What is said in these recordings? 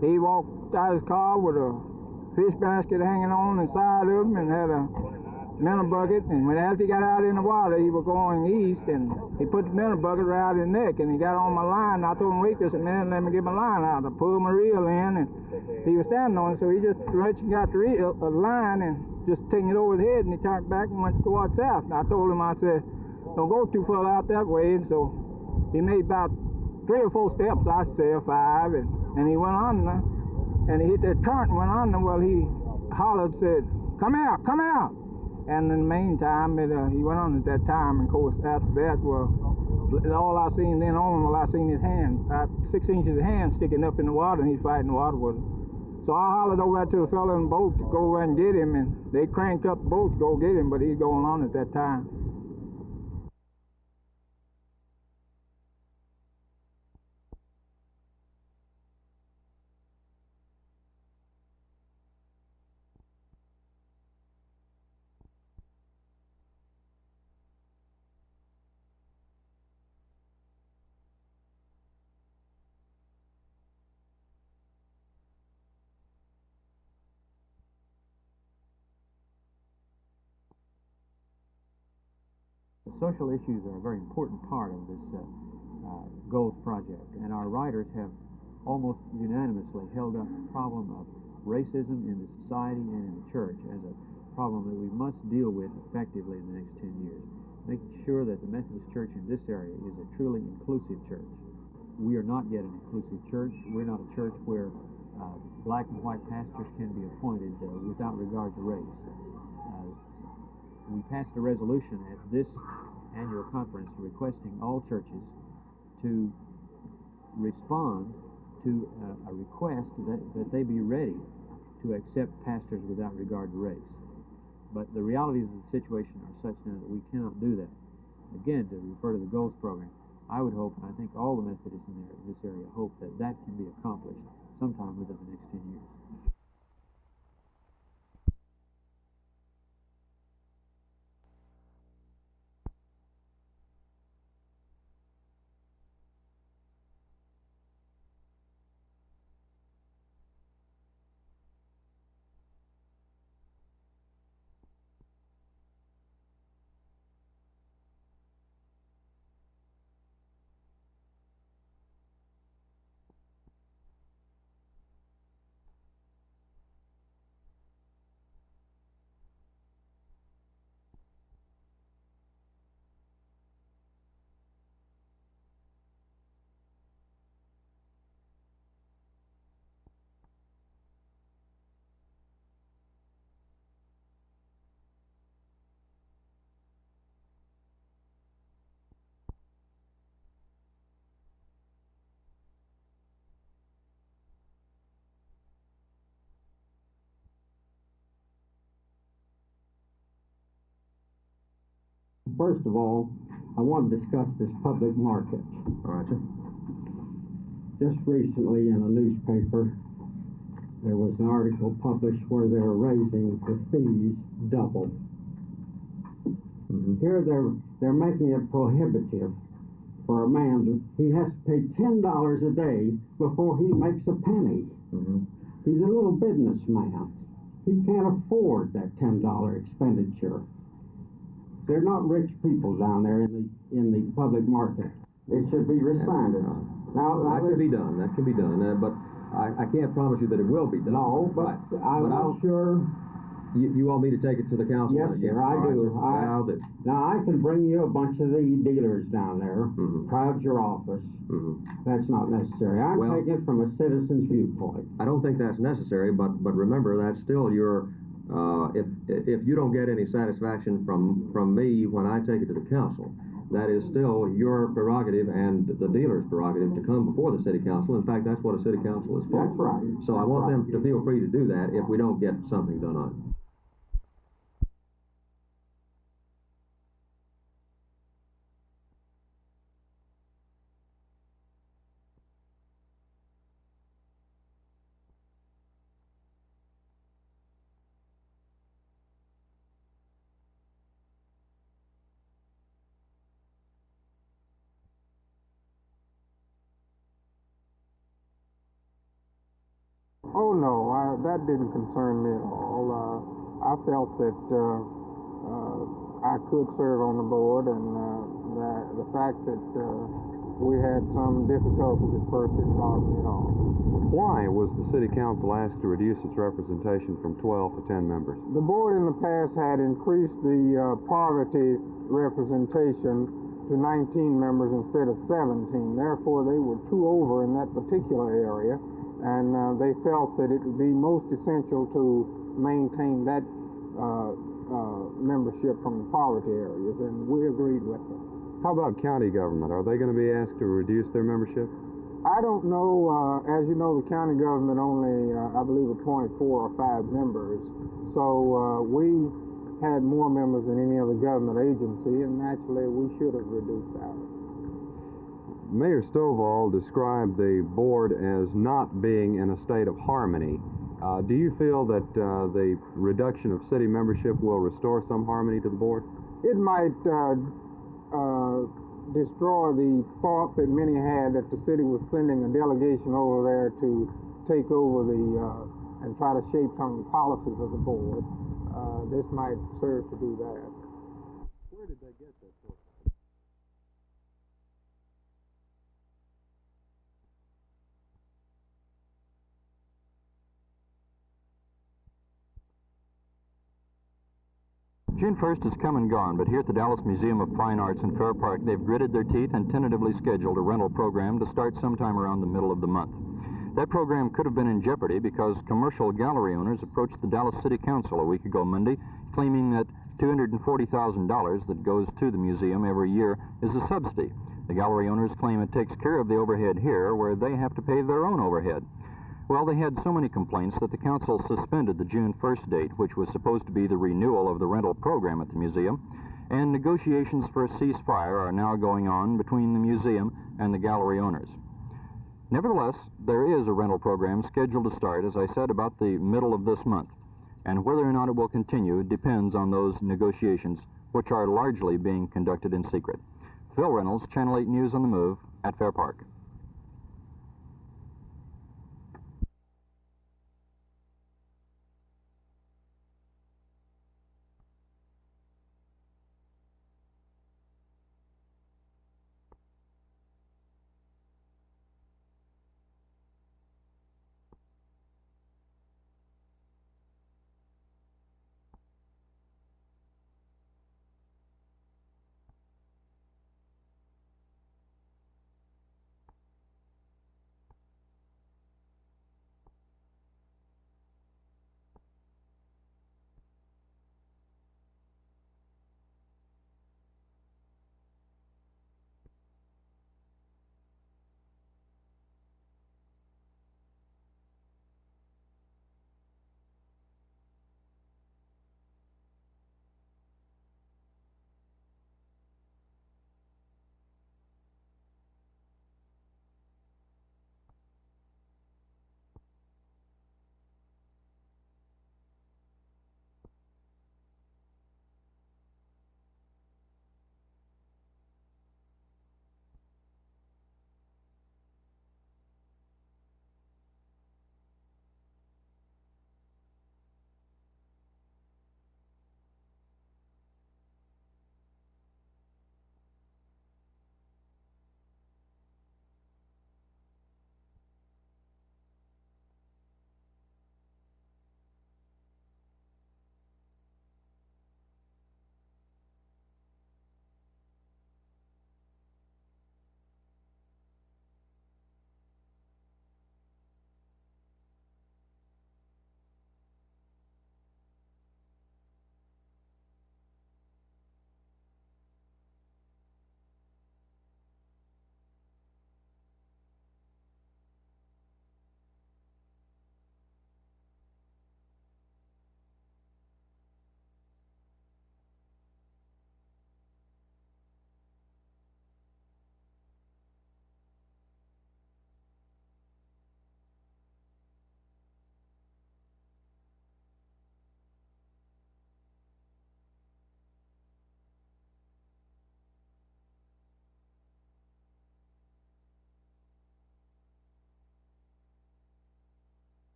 He walked out of his car with a fish basket hanging on the side of him and had a minnow bucket, and when after he got out in the water, he was going east, and he put the minnow bucket around his neck, and he got on my line. I told him, wait just a minute, let me get my line out. I pulled my reel in, and he was standing on it, so he just reached and got the line and just taking it over his head, and he turned back and went towards south. And I told him, I said, don't go too far out that way, and so he made about 3 or 4 steps, I say, or 5, and he went under, and he hit that current and went under. Well, he hollered, said, come out, come out. And in the meantime, he went on at that time, and of course, after that, well, all I seen then on, well, I seen his hand, about 6 inches of hand sticking up in the water, and he's fighting the water with it. So I hollered over to the fellow in the boat to go over and get him, and they cranked up the boat to go get him, but he's going on at that time. Social issues are a very important part of this goals project, and our writers have almost unanimously held up the problem of racism in the society and in the church as a problem that we must deal with effectively in the next 10 years, making sure that the Methodist Church in this area is a truly inclusive church. We are not yet an inclusive church. We're not a church where black and white pastors can be appointed without regard to race. We passed a resolution at this annual conference requesting all churches to respond to a request that they be ready to accept pastors without regard to race. But the realities of the situation are such now that we cannot do that. Again, to refer to the goals program, I would hope, and I think all the Methodists in this area hope, that that can be accomplished sometime within the next 10 years. First of all, I want to discuss this public market. All right, sir. Just recently in a newspaper, there was an article published where they were raising the fees double. Mm-hmm. Here they're making it prohibitive for a man. He has to pay $10 a day before he makes a penny. Mm-hmm. He's a little businessman. He can't afford that $10 expenditure. They're not rich people down there in the public market. It should be rescinded. Now that can be done. That can be done. But I can't promise you that it will be done. No, but right. I'm not sure. You want me to take it to the council? Yes, sir, I do. Right, I'll do. Now I can bring you a bunch of the dealers down there, Mm-hmm. crowd your office. Mm-hmm. That's not necessary. I'm taking it from a citizen's viewpoint. I don't think that's necessary, but remember, that's still your. If you don't get any satisfaction from me when I take it to the council, that is still your prerogative and the dealer's prerogative to come before the city council. In fact, that's what a city council is for. That's right. So I want them to feel free to do that if we don't get something done on it. Oh no, that didn't concern me at all. I felt that I could serve on the board, and the fact that we had some difficulties at first didn't bother me at all. Why was the City Council asked to reduce its representation from 12 to 10 members? The board in the past had increased the poverty representation to 19 members instead of 17. Therefore, they were two over in that particular area, and they felt that it would be most essential to maintain that membership from the poverty areas, and we agreed with them. How about county government? Are they going to be asked to reduce their membership? I don't know. As you know, the county government only, I believe, appointed 4 or 5 members. So we had more members than any other government agency, and naturally we should have reduced ours. Mayor Stovall described the board as not being in a state of harmony. Do you feel that the reduction of city membership will restore some harmony to the board? It might destroy the thought that many had that the city was sending a delegation over there to take over and try to shape some of the policies of the board. This might serve to do that. Where did they get this for? June 1st has come and gone, but here at the Dallas Museum of Fine Arts in Fair Park, they've gritted their teeth and tentatively scheduled a rental program to start sometime around the middle of the month. That program could have been in jeopardy because commercial gallery owners approached the Dallas City Council a week ago Monday, claiming that $240,000 that goes to the museum every year is a subsidy. The gallery owners claim it takes care of the overhead here, where they have to pay their own overhead. Well, they had so many complaints that the council suspended the June 1st date, which was supposed to be the renewal of the rental program at the museum, and negotiations for a ceasefire are now going on between the museum and the gallery owners. Nevertheless, there is a rental program scheduled to start, as I said, about the middle of this month, and whether or not it will continue depends on those negotiations, which are largely being conducted in secret. Phil Reynolds, Channel 8 News on the Move at Fair Park.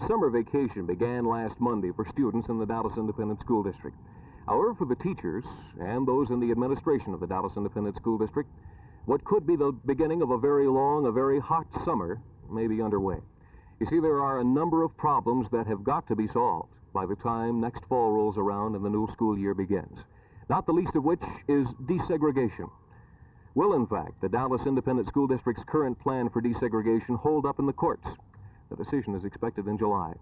Summer vacation began last Monday for students in the Dallas Independent School District. However, for the teachers and those in the administration of the Dallas Independent School District, what could be the beginning of a very long, a very hot summer may be underway. You see, there are a number of problems that have got to be solved by the time next fall rolls around and the new school year begins, not the least of which is desegregation. Will, in fact, the Dallas Independent School District's current plan for desegregation hold up in the courts? The decision is expected in July.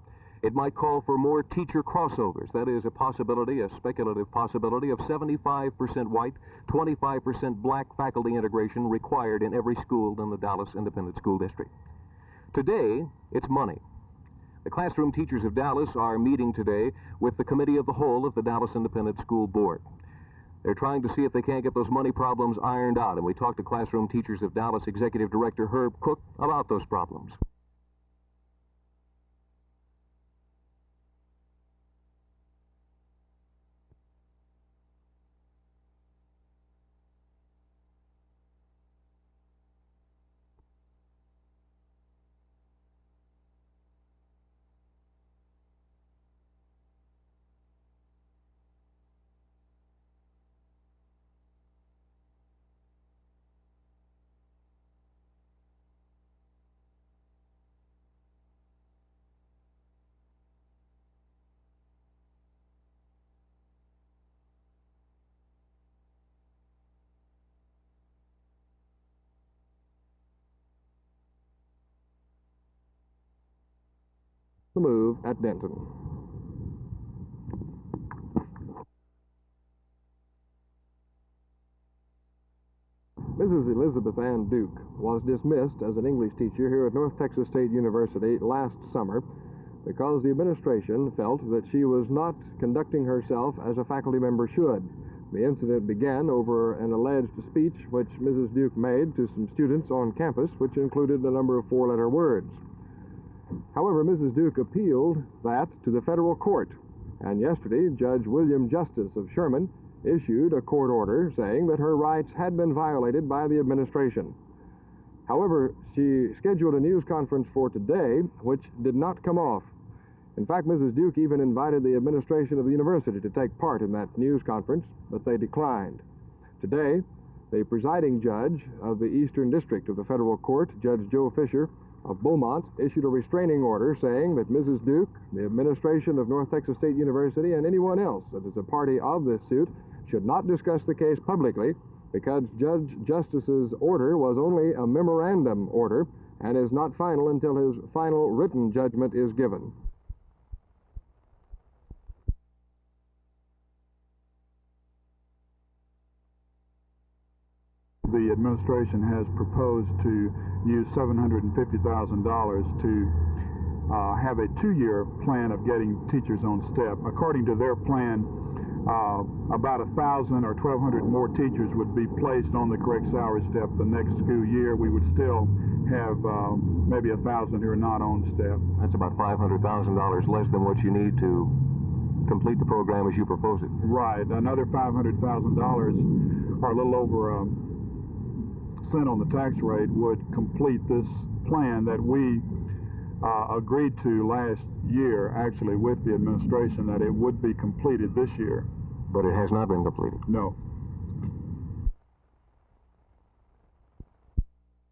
It might call for more teacher crossovers. That is a possibility, a speculative possibility, of 75% white, 25% black faculty integration required in every school in the Dallas Independent School District. Today, it's money. The classroom teachers of Dallas are meeting today with the Committee of the Whole of the Dallas Independent School Board. They're trying to see if they can't get those money problems ironed out, and we talked to Classroom Teachers of Dallas Executive Director Herb Cooke about those problems. The move at Denton. Mrs. Elizabeth Ann Duke was dismissed as an English teacher here at North Texas State University last summer because the administration felt that she was not conducting herself as a faculty member should. The incident began over an alleged speech which Mrs. Duke made to some students on campus, which included a number of four-letter words. However, Mrs. Duke appealed that to the federal court, and yesterday Judge William Justice of Sherman issued a court order saying that her rights had been violated by the administration. However, she scheduled a news conference for today, which did not come off. In fact, Mrs. Duke even invited the administration of the university to take part in that news conference, but they declined. Today, the presiding judge of the Eastern District of the federal court, Judge Joe Fisher of Beaumont, issued a restraining order saying that Mrs. Duke, the administration of North Texas State University, and anyone else that is a party of this suit should not discuss the case publicly because Judge Justice's order was only a memorandum order and is not final until his final written judgment is given. The administration has proposed to use $750,000 to have a 2-year plan of getting teachers on step. According to their plan, about 1,000 or 1,200 more teachers would be placed on the correct salary step the next school year. We would still have maybe 1,000 who are not on step. That's about $500,000 less than what you need to complete the program as you propose it. Right. Another $500,000, or a little over cent on the tax rate, would complete this plan that we agreed to last year, actually, with the administration, that it would be completed this year. But it has not been completed. No.